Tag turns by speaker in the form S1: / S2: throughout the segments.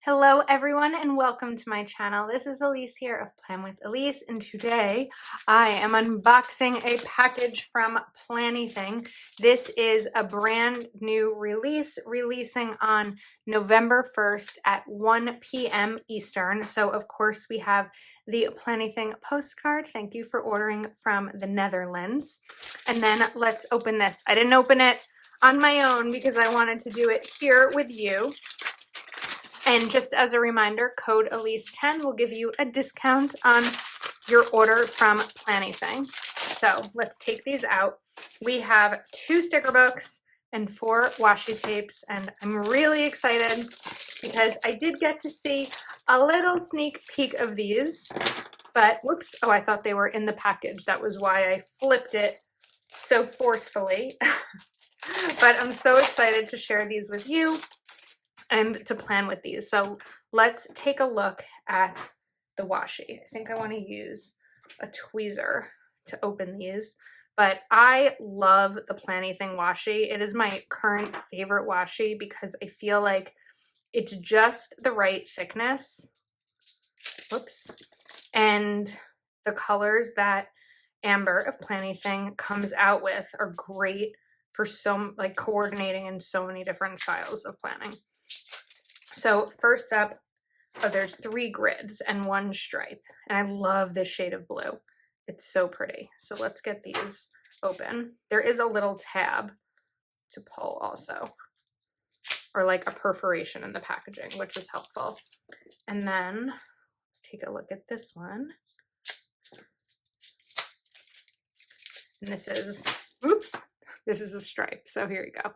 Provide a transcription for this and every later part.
S1: Hello everyone and welcome to my channel. This is Elise here of Plan with Elise, and today I am unboxing a package from Planything. This is a brand new release, releasing on November 1st at 1 p.m. Eastern. So of course we have the Planything postcard. Thank you for ordering from the Netherlands. And then let's open this. I didn't open it on my own because I wanted to do it here with you. And just as a reminder, code Elise10 will give you a discount on your order from Planything. So let's take these out. We have 2 sticker books and 4 washi tapes, and I'm really excited because I did get to see a little sneak peek of these, but whoops, oh, I thought they were in the package. That was why I flipped it so forcefully. But I'm so excited to share these with you and to plan with these. So let's take a look at the washi. I think I want to use a tweezer to open these, but I love the Planything washi. It is my current favorite washi because I feel like it's just the right thickness. Whoops. And the colors that Amber of Planything comes out with are great for coordinating in so many different styles of planning. So first up, there's 3 grids and 1 stripe, and I love this shade of blue. It's so pretty. So let's get these open. There is a little tab to pull also, or like a perforation in the packaging, which is helpful. And then let's take a look at this one. And this is, oops, this is a stripe. So here you go.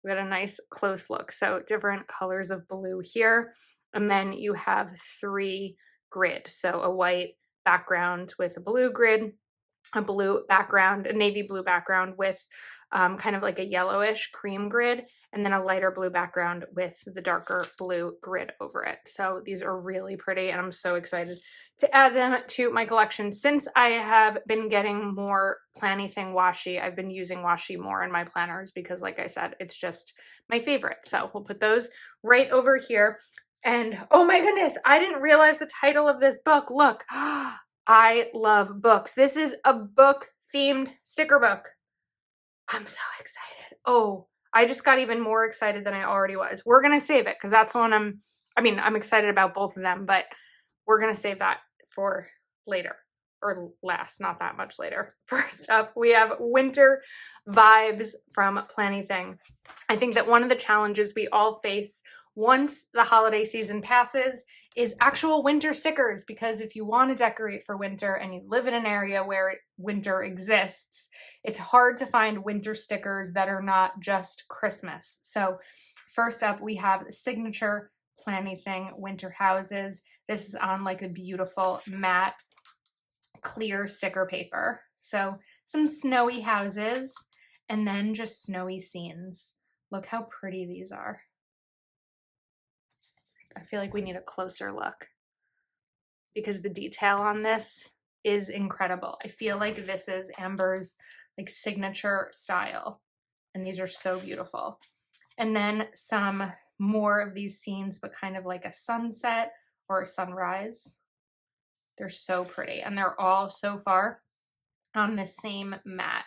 S1: We got a nice close look. So different colors of blue here. And then you have 3 grid. So a white background with a blue grid, a blue background, a navy blue background with kind of like a yellowish cream grid, and then a lighter blue background with the darker blue grid over it. So these are really pretty, and I'm so excited to add them to my collection. Since I have been getting more Planything washi, I've been using washi more in my planners because, like I said, it's just my favorite. So we'll put those right over here. And oh my goodness, I didn't realize the title of this book. Look, I love books. This is a book themed sticker book. I'm so excited. Oh, I just got even more excited than I already was. We're going to save it because that's the one I'm excited about both of them, but we're going to save that for later, or last, not that much later. First up, we have Winter Vibes from Planything. I think that one of the challenges we all face once the holiday season passes is actual winter stickers, because if you want to decorate for winter and you live in an area where winter exists, it's hard to find winter stickers that are not just Christmas. So first up, we have the signature Planything winter houses. This is on like a beautiful matte clear sticker paper. So some snowy houses and then just snowy scenes. Look how pretty these are. I feel like we need a closer look because the detail on this is incredible. I feel like this is Amber's like signature style, and these are so beautiful. And then some more of these scenes, but kind of like a sunset or a sunrise. They're so pretty, and they're all so far on the same matte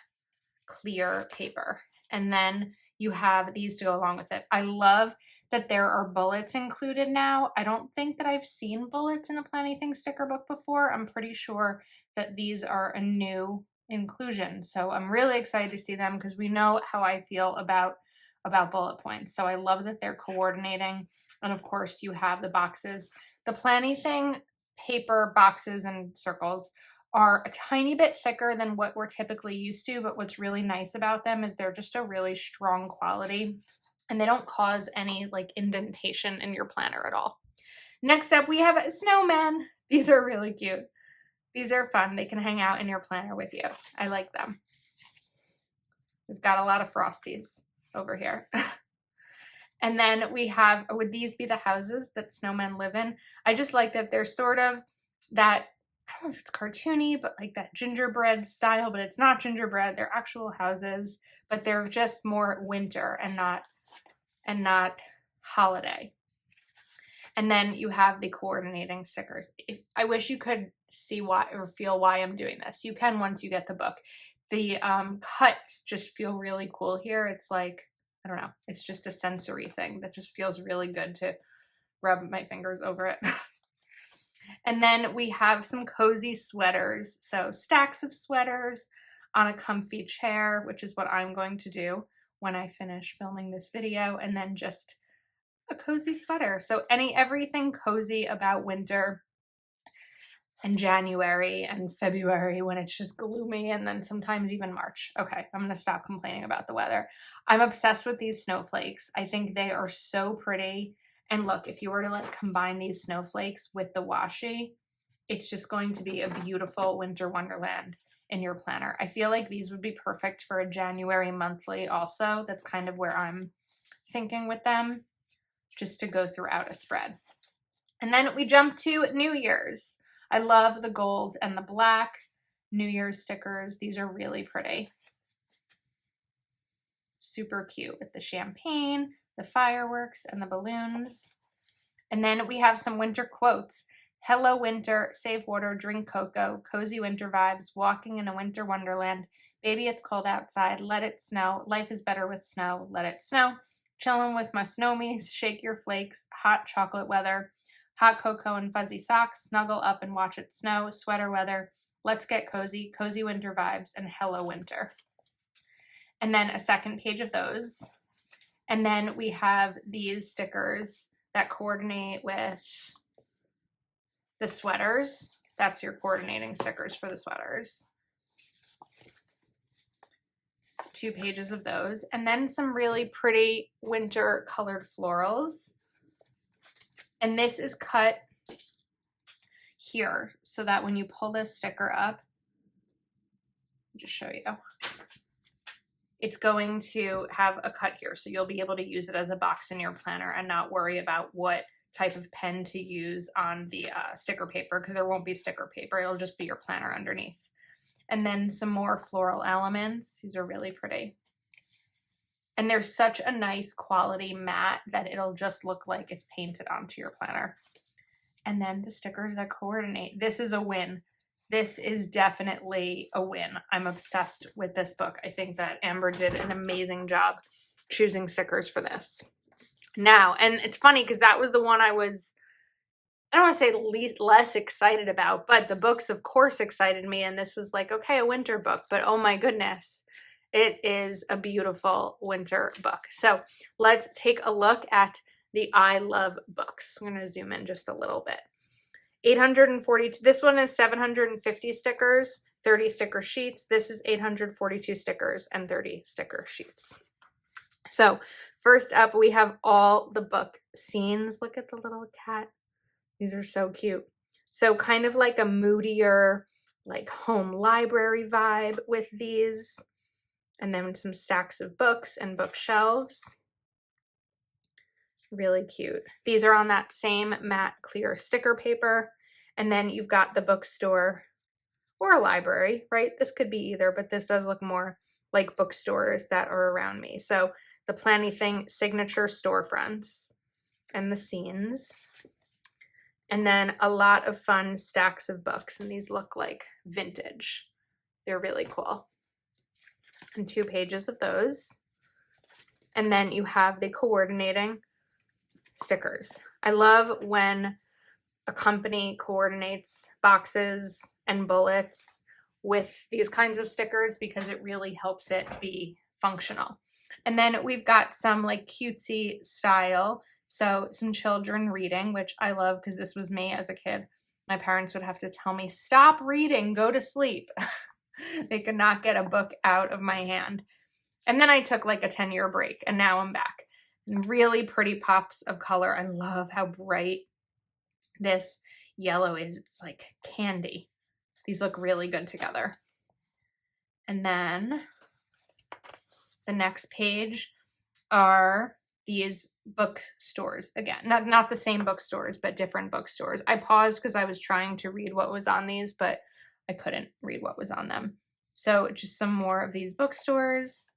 S1: clear paper. And then you have these to go along with it. I love that there are bullets included now. I don't think that I've seen bullets in a Planything sticker book before. I'm pretty sure that these are a new inclusion. So I'm really excited to see them because we know how I feel about bullet points. So I love that they're coordinating. And of course you have the boxes. The Planything paper boxes and circles are a tiny bit thicker than what we're typically used to, but what's really nice about them is they're just a really strong quality and they don't cause any like indentation in your planner at all. Next up, we have snowmen. These are really cute. These are fun. They can hang out in your planner with you. I like them. We've got a lot of frosties over here. And then we have, would these be the houses that snowmen live in? I just like that they're sort of that, I don't know if it's cartoony, but like that gingerbread style, but it's not gingerbread. They're actual houses, but they're just more winter and not holiday. And then you have the coordinating stickers. I wish you could see why or feel why I'm doing this. You can once you get the book. The cuts just feel really cool here. It's like, I don't know, it's just a sensory thing that just feels really good to rub my fingers over it. And then we have some cozy sweaters. So stacks of sweaters on a comfy chair, which is what I'm going to do when I finish filming this video, and then just a cozy sweater. So everything cozy about winter and January and February when it's just gloomy, and then sometimes even March. Okay, I'm gonna stop complaining about the weather. I'm obsessed with these snowflakes. I think they are so pretty. And look, if you were to like combine these snowflakes with the washi, it's just going to be a beautiful winter wonderland in your planner. I feel like these would be perfect for a January monthly also. That's kind of where I'm thinking with them, just to go throughout a spread. And then we jump to New Year's. I love the gold and the black New Year's stickers. These are really pretty. Super cute with the champagne, the fireworks, and the balloons. And then we have some winter quotes. Hello winter, save water, drink cocoa, cozy winter vibes, walking in a winter wonderland. Baby, it's cold outside, let it snow. Life is better with snow, let it snow. Chillin' with my snowmies, shake your flakes, hot chocolate weather. Hot cocoa and fuzzy socks, snuggle up and watch it snow, sweater weather, let's get cozy, cozy winter vibes, and hello winter. And then a second page of those. And then we have these stickers that coordinate with the sweaters. That's your coordinating stickers for the sweaters. 2 pages of those. And then some really pretty winter colored florals. And this is cut here so that when you pull this sticker up, I'll just show you, it's going to have a cut here. So you'll be able to use it as a box in your planner and not worry about what type of pen to use on the sticker paper, because there won't be sticker paper. It'll just be your planner underneath. And then some more floral elements. These are really pretty. And they're such a nice quality matte that it'll just look like it's painted onto your planner. And then the stickers that coordinate. This is a win. This is definitely a win. I'm obsessed with this book. I think that Amber did an amazing job choosing stickers for this. Now, and it's funny because that was the one I don't want to say less excited about, but the books of course excited me. And this was like, okay, a winter book, but oh my goodness, it is a beautiful winter book. So let's take a look at the I Love books. I'm going to zoom in just a little bit. 842. This one is 750 stickers, 30 sticker sheets. This is 842 stickers and 30 sticker sheets. So first up, we have all the book scenes. Look at the little cat. These are so cute. So kind of like a moodier, like home library vibe with these. And then some stacks of books and bookshelves. Really cute. These are on that same matte clear sticker paper. And then you've got the bookstore or a library, right? This could be either, but this does look more like bookstores that are around me. So the Planything signature storefronts and the scenes. And then a lot of fun stacks of books. And these look like vintage. They're really cool. And 2 pages of those. And then you have the coordinating stickers. I love when a company coordinates boxes and bullets with these kinds of stickers because it really helps it be functional. And then we've got some like cutesy style. So some children reading, which I love because this was me as a kid. My parents would have to tell me, stop reading, go to sleep. They could not get a book out of my hand. And then I took like a 10-year break and now I'm back. Really pretty pops of color. I love how bright this yellow is. It's like candy. These look really good together. And then the next page are these bookstores. Again, not the same bookstores, but different bookstores. I paused because I was trying to read what was on these, but I couldn't read what was on them. So just some more of these bookstores.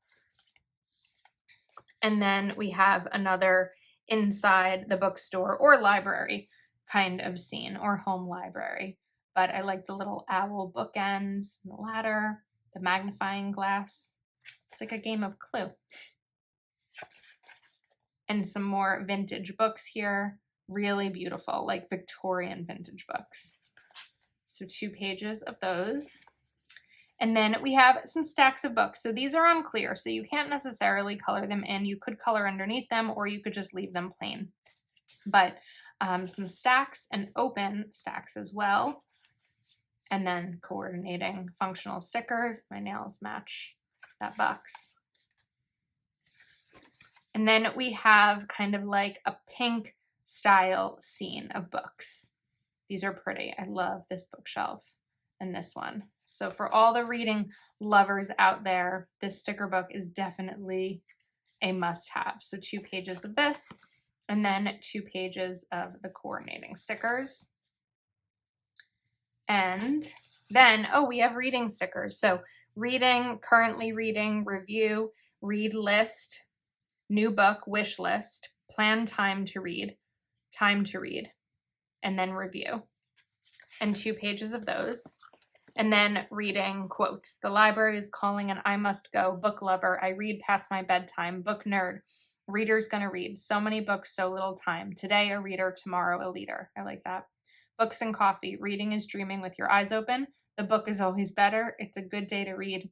S1: And then we have another inside the bookstore or library kind of scene, or home library. But I like the little owl bookends, the ladder, the magnifying glass. It's like a game of Clue. And some more vintage books here. Really beautiful, like Victorian vintage books. So 2 pages of those. And then we have some stacks of books. So these are on clear, so you can't necessarily color them in. You could color underneath them, or you could just leave them plain. But some stacks and open stacks as well. And then coordinating functional stickers. My nails match that box. And then we have kind of like a pink style scene of books. These are pretty. I love this bookshelf and this one. So for all the reading lovers out there, this sticker book is definitely a must-have. So 2 pages of this, and then 2 pages of the coordinating stickers. And then, oh, we have reading stickers. So reading, currently reading, review, read list, new book, wish list, plan time to read, and then review. And 2 pages of those. And then reading quotes. The library is calling and I must go. Book lover. I read past my bedtime. Book nerd. Reader's gonna read. So many books, so little time. Today a reader, tomorrow a leader. I like that. Books and coffee. Reading is dreaming with your eyes open. The book is always better. It's a good day to read.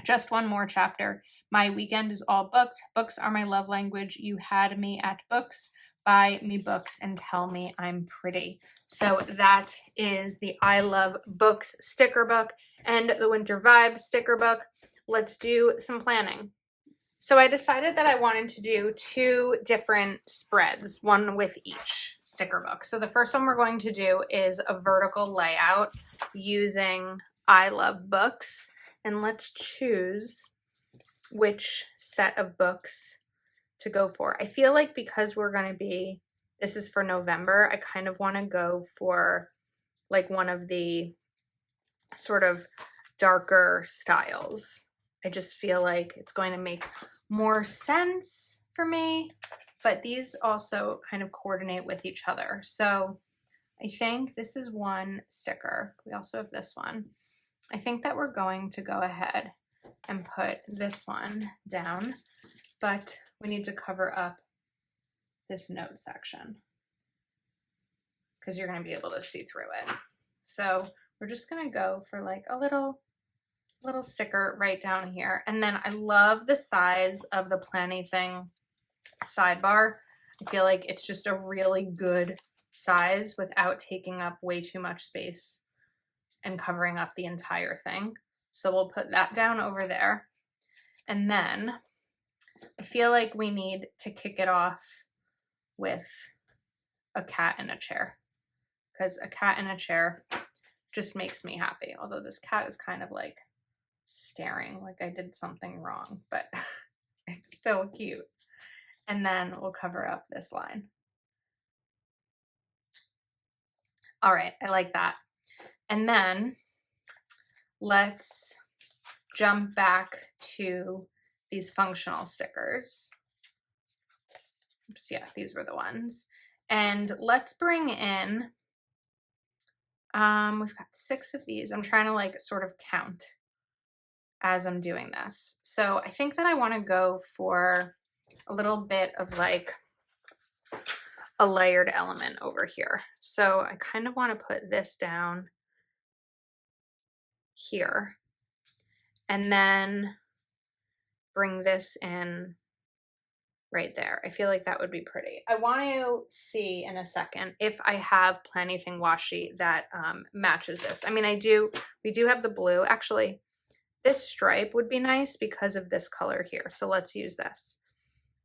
S1: Just one more chapter. My weekend is all booked. Books are my love language. You had me at books. Buy me books and tell me I'm pretty. So that is the I Love Books sticker book and the Winter Vibe sticker book. Let's do some planning. So I decided that I wanted to do 2 different spreads, one with each sticker book. So the first one we're going to do is a vertical layout using I Love Books. And let's choose which set of books to go for. I feel like because we're going to be, this is for November, I kind of want to go for like one of the sort of darker styles. I just feel like it's going to make more sense for me, but these also kind of coordinate with each other. So I think this is one sticker. We also have this one. I think that we're going to go ahead and put this one down, but we need to cover up this note section because you're going to be able to see through it. So we're just going to go for like a little sticker right down here. And then I love the size of the Planything sidebar. I feel like it's just a really good size without taking up way too much space and covering up the entire thing. So we'll put that down over there. And then I feel like we need to kick it off with a cat in a chair, because a cat in a chair just makes me happy. Although this cat is kind of like staring like I did something wrong, but it's still cute. And then we'll cover up this line. All right, I like that. And then let's jump back to these functional stickers. Oops, yeah, these were the ones. And let's bring in, we've got 6 of these. I'm trying to like sort of count as I'm doing this. So I think that I want to go for a little bit of like a layered element over here. So I kind of want to put this down here and then bring this in right there. I feel like that would be pretty. I want to see in a second if I have Planything washi that matches this. I mean, we do have the blue. Actually, this stripe would be nice because of this color here. So let's use this.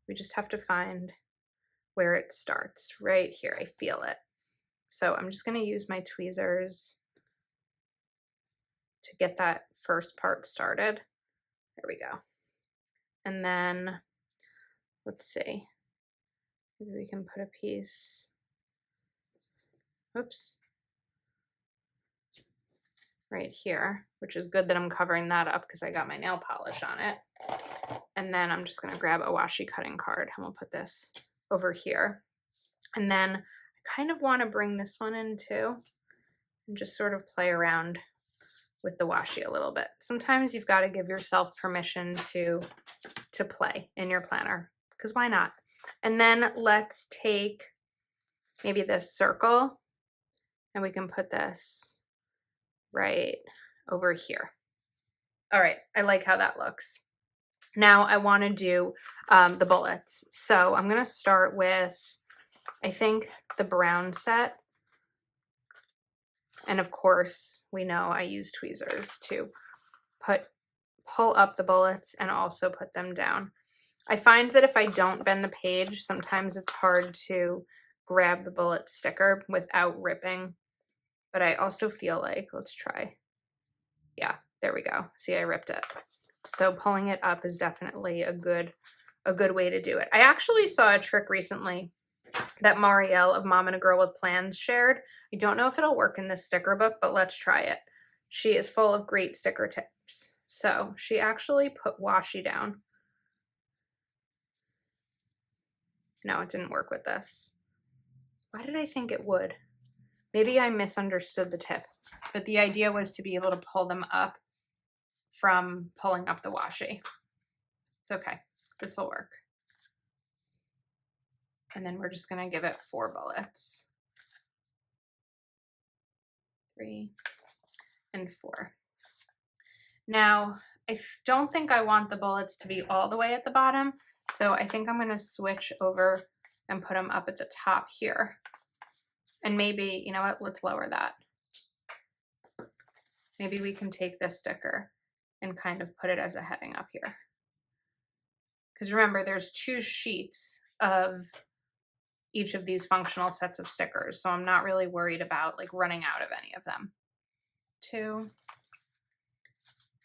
S1: We just have to find where it starts. Right here. I feel it. So I'm just going to use my tweezers to get that first part started. There we go. And then let's see. Maybe we can put a piece. Oops. Right here, which is good that I'm covering that up because I got my nail polish on it. And then I'm just going to grab a washi cutting card and we'll put this over here. And then I kind of want to bring this one in too and just sort of play around with the washi a little bit. Sometimes you've got to give yourself permission to play in your planner, because why not? And then let's take maybe this circle and we can put this right over here. All right, I like how that looks. Now I want to do the bullets. So I'm going to start with, I think, the brown set. And of course, we know I use tweezers to pull up the bullets and also put them down. I find that if I don't bend the page, sometimes it's hard to grab the bullet sticker without ripping. But I also feel like, let's try. Yeah, there we go. See, I ripped it. So pulling it up is definitely a good way to do it. I actually saw a trick recently that Marielle of Mom and a Girl with Plans shared. I don't know if it'll work in this sticker book, but let's try it. She is full of great sticker tips. So she actually put washi down. No, it didn't work with this. Why did I think it would? Maybe I misunderstood the tip, but the idea was to be able to pull them up from pulling up the washi. It's okay. This will work. And then we're just going to give it 4 bullets. 3 and 4. Now, I don't think I want the bullets to be all the way at the bottom, so I think I'm going to switch over and put them up at the top here. And maybe, you know what, let's lower that. Maybe we can take this sticker and kind of put it as a heading up here. Because remember, there's 2 sheets of each of these functional sets of stickers, so I'm not really worried about like running out of any of them. 2,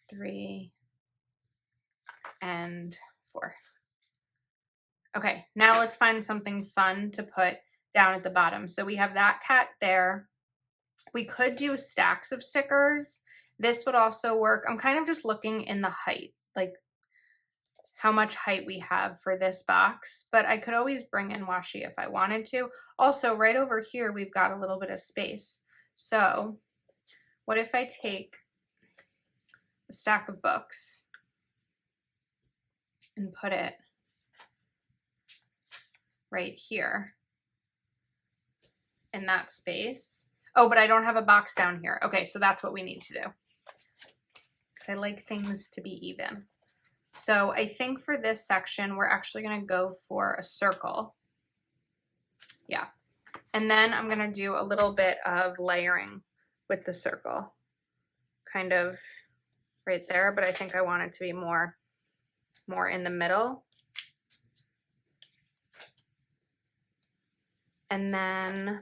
S1: 3, and 4. Okay, now let's find something fun to put down at the bottom. So we have that cat there. We could do stacks of stickers. This would also work. I'm kind of just looking in the height, like how much height we have for this box, but I could always bring in washi if I wanted to. Also, right over here, we've got a little bit of space. So what if I take a stack of books and put it right here in that space? Oh, but I don't have a box down here. Okay, so that's what we need to do. Because I like things to be even. So I think for this section, we're actually going to go for a circle. Yeah. And then I'm going to do a little bit of layering with the circle. Kind of right there, but I think I want it to be more in the middle. And then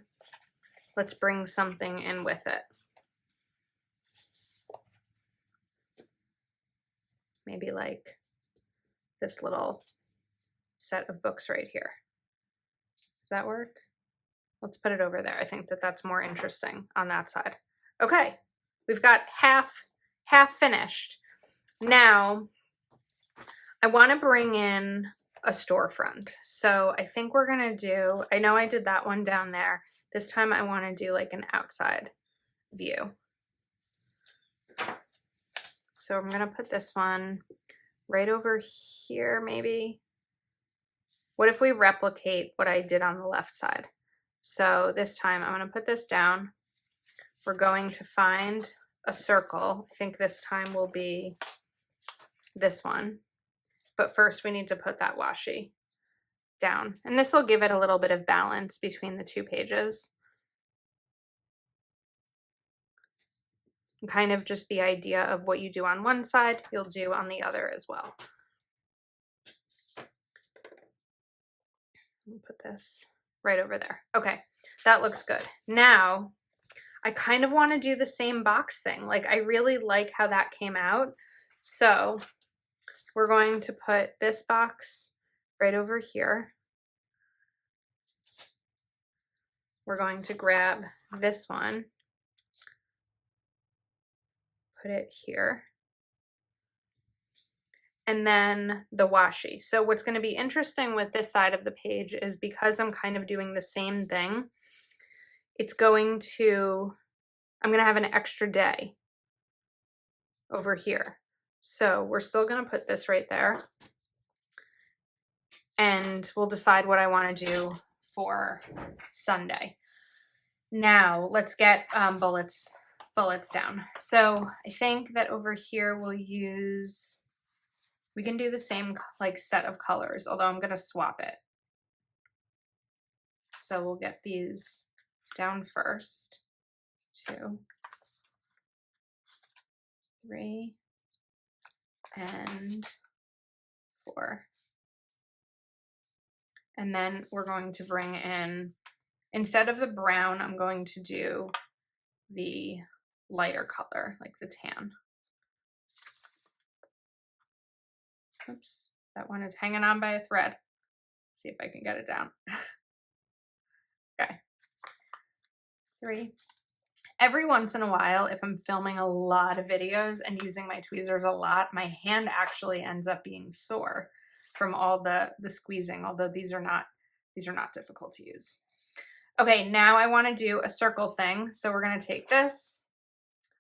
S1: let's bring something in with it. Maybe like this little set of books right here. Does that work? Let's put it over there. I think that that's more interesting on that side. Okay, we've got half finished. Now, I want to bring in a storefront. So I think we're going to do, I know I did that one down there. This time I want to do like an outside view. So I'm going to put this one right over here maybe. What if we replicate what I did on the left side? So this time I'm going to put this down. We're going to find a circle. I think this time will be this one. But first we need to put that washi down. And this will give it a little bit of balance between the 2 pages. Kind of just the idea of what you do on one side, you'll do on the other as well. Let me put this right over there. Okay, that looks good. Now, I kind of want to do the same box thing. Like, I really like how that came out. So we're going to put this box right over here. We're going to grab this one, put it here. and then the washi. So what's going to be interesting with this side of the page is because I'm kind of doing the same thing, I'm going to have an extra day over here. So we're still going to put this right there, and we'll decide what I want to do for Sunday. Now let's get bullets down. So I think that over here we can do the same like set of colors, although I'm going to swap it. So we'll get these down first. 2, 3, and 4. And then we're going to bring in, instead of the brown, I'm going to do the lighter color, like the tan. Oops, that one is hanging on by a thread. Let's see if I can get it down. Okay. 3. Every once in a while, if I'm filming a lot of videos and using my tweezers a lot, my hand actually ends up being sore from all the squeezing, although these are not difficult to use. Okay, now I want to do a circle thing. So we're going to take this.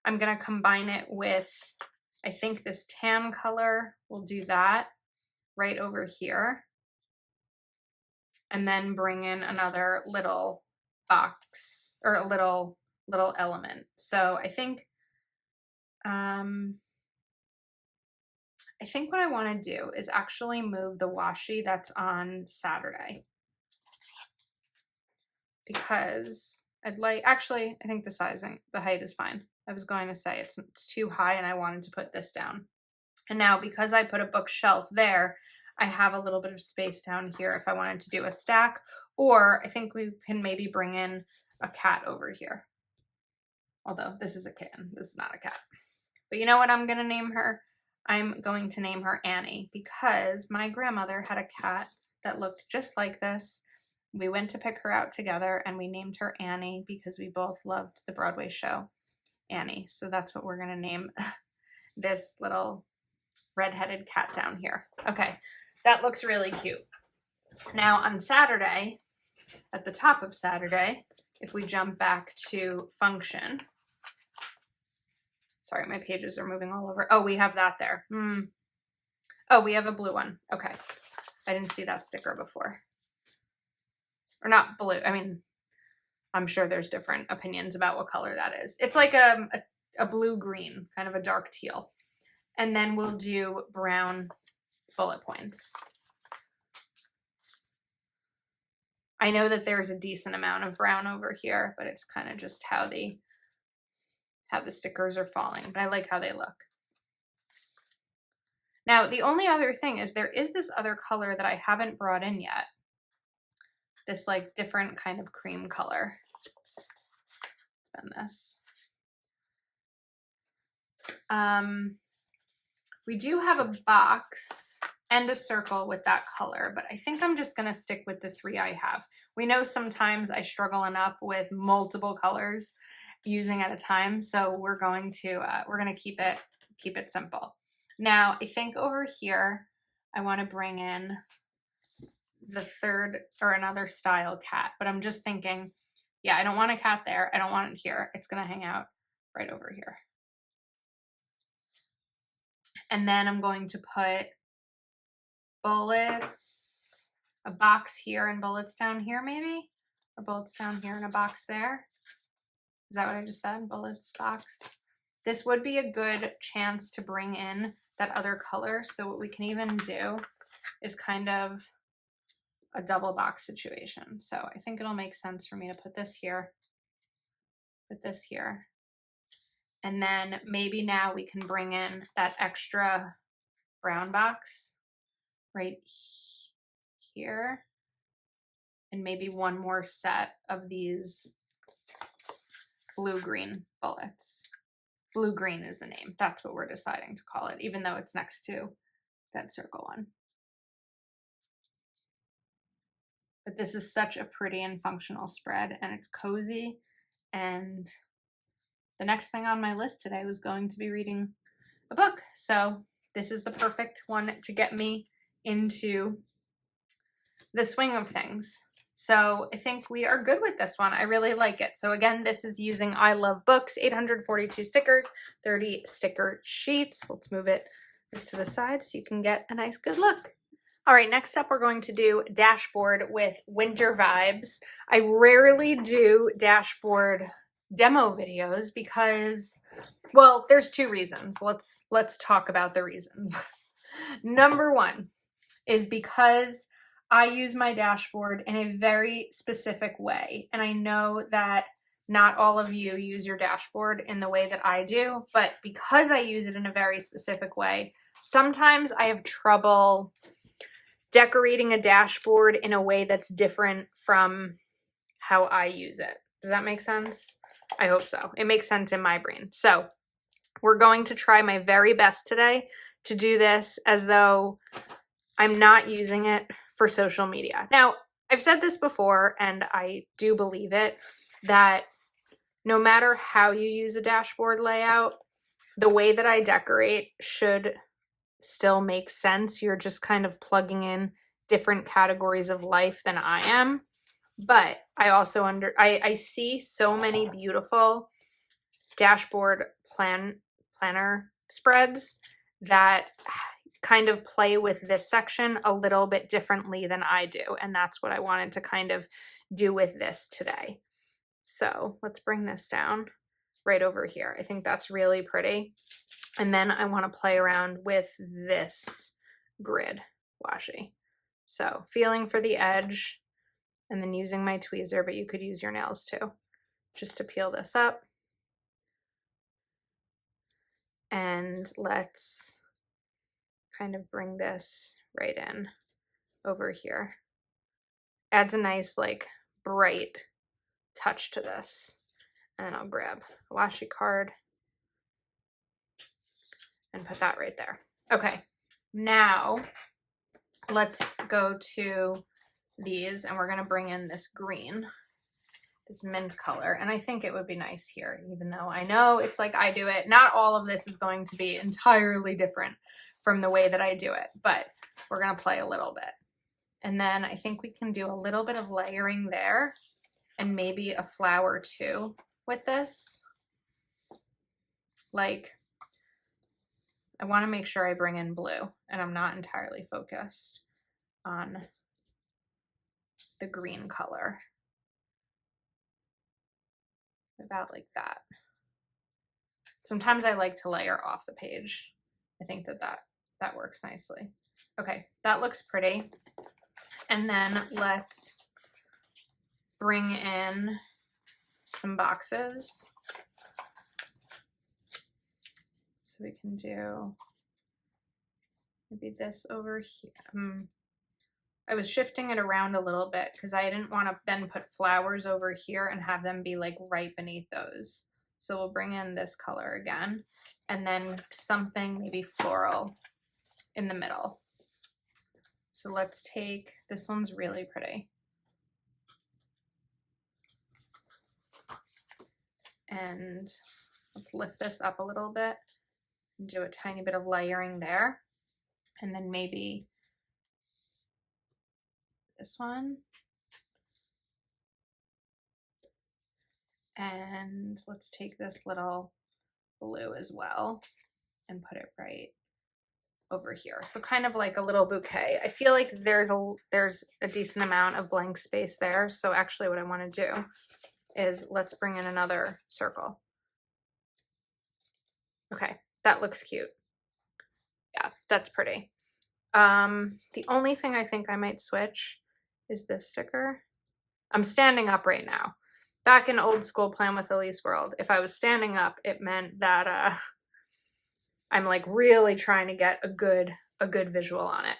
S1: I'm going to combine it with, I think, this tan color. We'll do that right over here. And then bring in another little box or a little element. So I think what I want to do is actually move the washi that's on Saturday, because I think the height is fine. I was going to say it's too high and I wanted to put this down. And now because I put a bookshelf there, I have a little bit of space down here if I wanted to do a stack, or I think we can maybe bring in a cat over here. Although this is a kitten, this is not a cat. But you know what I'm going to name her? I'm going to name her Annie, because my grandmother had a cat that looked just like this. We went to pick her out together and we named her Annie because we both loved the Broadway show Annie. So that's what we're going to name this little redheaded cat down here. Okay, that looks really cute. Now on Saturday, at the top of Saturday, if we jump back to function, sorry, my pages are moving all over. Oh, we have that there. Oh, we have a blue one. Okay. I didn't see that sticker before. Or not blue. I mean, I'm sure there's different opinions about what color that is. It's like a blue-green, kind of a dark teal. And then we'll do brown bullet points. I know that there's a decent amount of brown over here, but it's kind of just how the stickers are falling. But I like how they look. Now, the only other thing is there is this other color that I haven't brought in yet. This like different kind of cream color than this. We do have a box and a circle with that color, but I think I'm just going to stick with the 3 I have. We know sometimes I struggle enough with multiple colors using at a time, so we're going to keep it simple. Now, I think over here I want to bring in the third or another style cat, but I'm just thinking, yeah, I don't want a cat there. I don't want it here. It's going to hang out right over here. And then I'm going to put bullets, a box here and bullets down here maybe, or bullets down here and a box there. Is that what I just said? Bullets, box. This would be a good chance to bring in that other color. So what we can even do is kind of a double box situation. So I think it'll make sense for me to put this here, and then maybe now we can bring in that extra brown box right here, and maybe one more set of these blue-green bullets. Blue-green is the name. That's what we're deciding to call it, even though it's next to that circle one. But this is such a pretty and functional spread, and it's cozy. And the next thing on my list today was going to be reading a book. So this is the perfect one to get me into the swing of things. So I think we are good with this one. I really like it. So again, this is using I Love Books, 842 stickers, 30 sticker sheets. Let's move this to the side so you can get a nice good look. All right, next up we're going to do dashboard with winter vibes. I rarely do dashboard demo videos because, well, there's two reasons. Let's talk about the reasons. Number one is because I use my dashboard in a very specific way. And I know that not all of you use your dashboard in the way that I do, but because I use it in a very specific way, sometimes I have trouble decorating a dashboard in a way that's different from how I use it. Does that make sense? I hope so. It makes sense in my brain. So we're going to try my very best today to do this as though I'm not using it for social media. Now, I've said this before, and I do believe it, that no matter how you use a dashboard layout, the way that I decorate should still make sense. You're just kind of plugging in different categories of life than I am. But I also I see so many beautiful dashboard planner spreads that kind of play with this section a little bit differently than I do. And that's what I wanted to kind of do with this today. So let's bring this down right over here. I think that's really pretty. And then I want to play around with this grid washi. So feeling for the edge and then using my tweezer, but you could use your nails too, just to peel this up. And let's kind of bring this right in over here. Adds a nice like bright touch to this. And then I'll grab a washi card and put that right there. Okay, now let's go to these and we're gonna bring in this green, this mint color. And I think it would be nice here, even though I know it's like I do it. Not all of this is going to be entirely different from the way that I do it, but we're gonna play a little bit. And then I think we can do a little bit of layering there and maybe a flower too with this. Like, I wanna make sure I bring in blue and I'm not entirely focused on the green color. About like that. Sometimes I like to layer off the page. I think that works nicely. Okay, that looks pretty. And then let's bring in some boxes. So we can do maybe this over here. I was shifting it around a little bit because I didn't want to then put flowers over here and have them be like right beneath those. So we'll bring in this color again and then something maybe floral in the middle. So let's take, this one's really pretty. And let's lift this up a little bit and do a tiny bit of layering there. And then maybe this one. And let's take this little blue as well and put it right over here. So kind of like a little bouquet. I feel like there's a decent amount of blank space there. So actually what I want to do is let's bring in another circle. Okay, that looks cute. Yeah, that's pretty. The only thing I think I might switch is this sticker. I'm standing up right now. Back in old school Plan with Elise world, if I was standing up, it meant that I'm like really trying to get a good visual on it.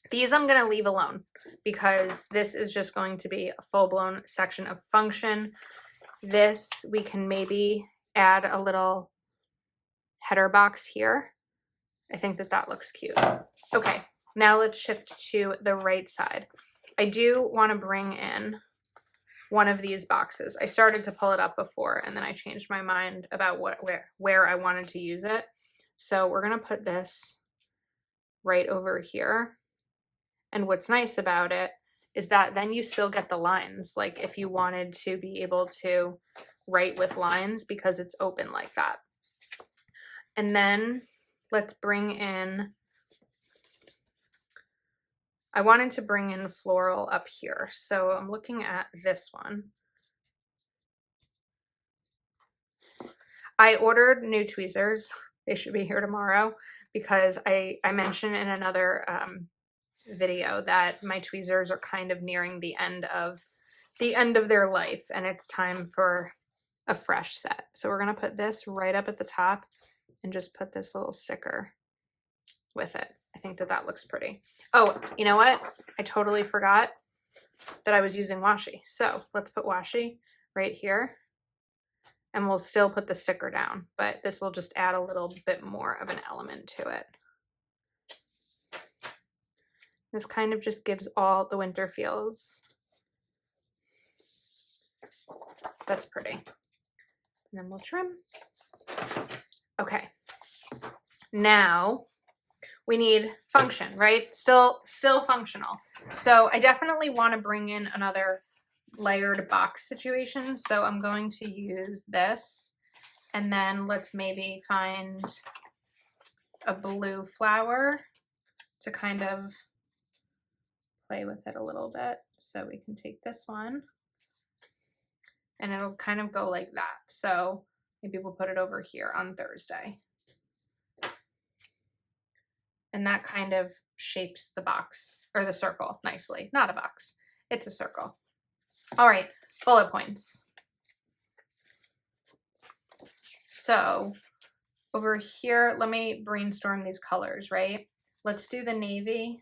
S1: These I'm gonna leave alone because this is just going to be a full-blown section of function. This we can maybe add a little header box here. I think that looks cute. Okay, now let's shift to the right side. I do want to bring in one of these boxes. I started to pull it up before and then I changed my mind about where I wanted to use it. So we're gonna put this right over here. And what's nice about it is that then you still get the lines, like if you wanted to be able to write with lines because it's open like that. And then let's bring in, I wanted to bring in floral up here. So I'm looking at this one. I ordered new tweezers. They should be here tomorrow because I mentioned in another video that my tweezers are kind of nearing the end of their life and it's time for a fresh set. So we're going to put this right up at the top and just put this little sticker with it. I think that that looks pretty. Oh, you know what? I totally forgot that I was using washi. So let's put washi right here and we'll still put the sticker down, but this will just add a little bit more of an element to it. This kind of just gives all the winter feels. That's pretty. And then we'll trim. Okay. Now we need function, right? Still functional. So I definitely want to bring in another layered box situation. So I'm going to use this and then let's maybe find a blue flower to kind of play with it a little bit. So we can take this one and it'll kind of go like that. So maybe we'll put it over here on Thursday. And that kind of shapes the box or the circle nicely. Not a box, it's a circle. All right, bullet points. So over here, let me brainstorm these colors, right? Let's do the navy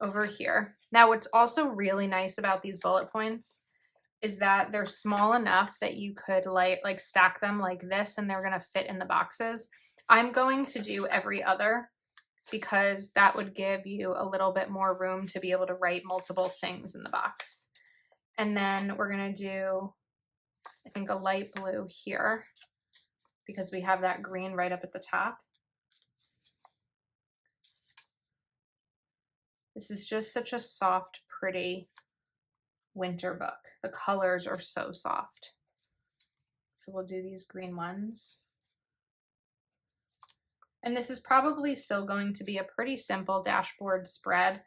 S1: over here. Now, what's also really nice about these bullet points is that they're small enough that you could like stack them like this and they're gonna fit in the boxes. I'm going to do every other because that would give you a little bit more room to be able to write multiple things in the box. And then we're gonna do, I think, a light blue here because we have that green right up at the top. This is just such a soft, pretty winter book. The colors are so soft. So we'll do these green ones. And this is probably still going to be a pretty simple dashboard spread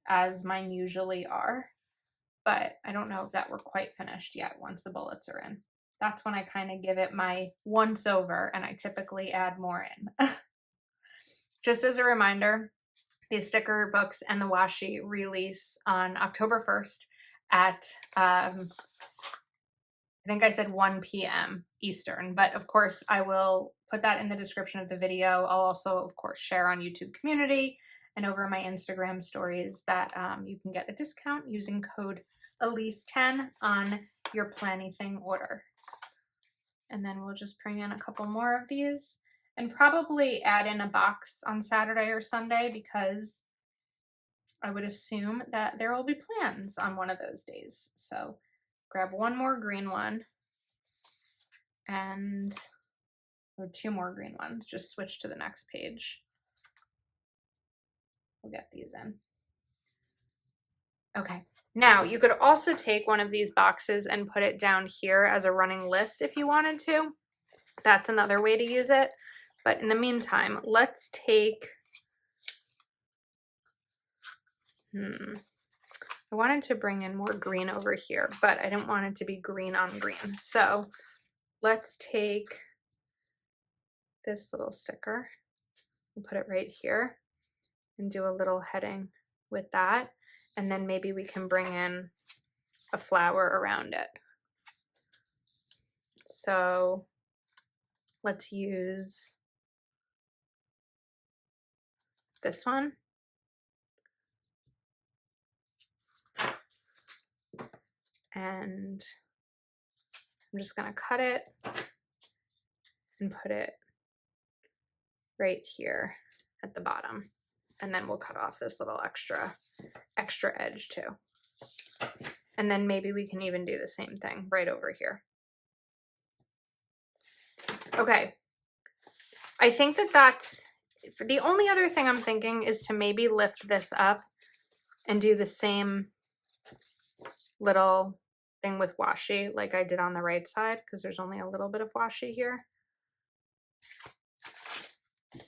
S1: as mine usually are, but I don't know that we're quite finished yet once the bullets are in. That's when I kind of give it my once over and I typically add more in. Just as a reminder, the sticker books and the washi release on October 1st at, I think I said 1 p.m. Eastern, but of course I will put that in the description of the video. I'll also, of course, share on YouTube community and over my Instagram stories that you can get a discount using code Elise10 on your Planything order. And then we'll just bring in a couple more of these and probably add in a box on Saturday or Sunday because I would assume that there will be plans on one of those days. So grab one more green one and or two more green ones. Just switch to the next page. We'll get these in. Okay, now you could also take one of these boxes and put it down here as a running list if you wanted to. That's another way to use it. But in the meantime, let's take, I wanted to bring in more green over here, but I didn't want it to be green on green. So let's take this little sticker and put it right here and do a little heading with that. And then maybe we can bring in a flower around it. So let's use this one. And I'm just gonna cut it and put it right here at the bottom. And then we'll cut off this little extra edge too. And then maybe we can even do the same thing right over here. Okay, I think that that's the only other thing I'm thinking is to maybe lift this up and do the same little thing with washi like I did on the right side, because there's only a little bit of washi here.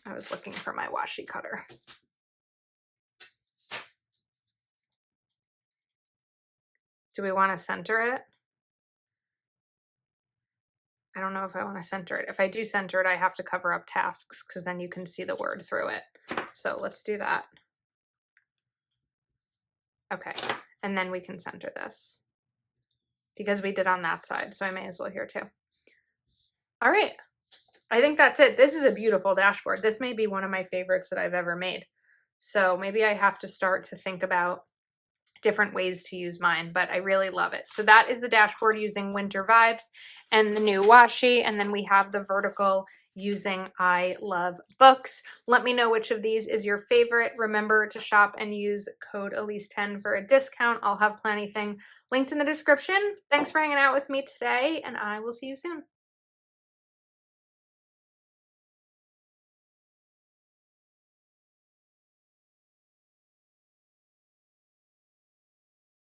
S1: I was looking for my washi cutter. Do we want to center it? I don't know if I want to center it. If I do center it, I have to cover up tasks because then you can see the word through it. So let's do that. Okay, and then we can center this because we did on that side, so I may as well here too. All right, I think that's it. This is a beautiful dashboard. This may be one of my favorites that I've ever made. So maybe I have to start to think about different ways to use mine, but I really love it. So that is the dashboard using Winter Vibes and the new washi, and then we have the vertical using I Love Books. Let me know which of these is your favorite. Remember to shop and use code Elise10 for a discount. I'll have Planything linked in the description. Thanks for hanging out with me today, and I will see you soon.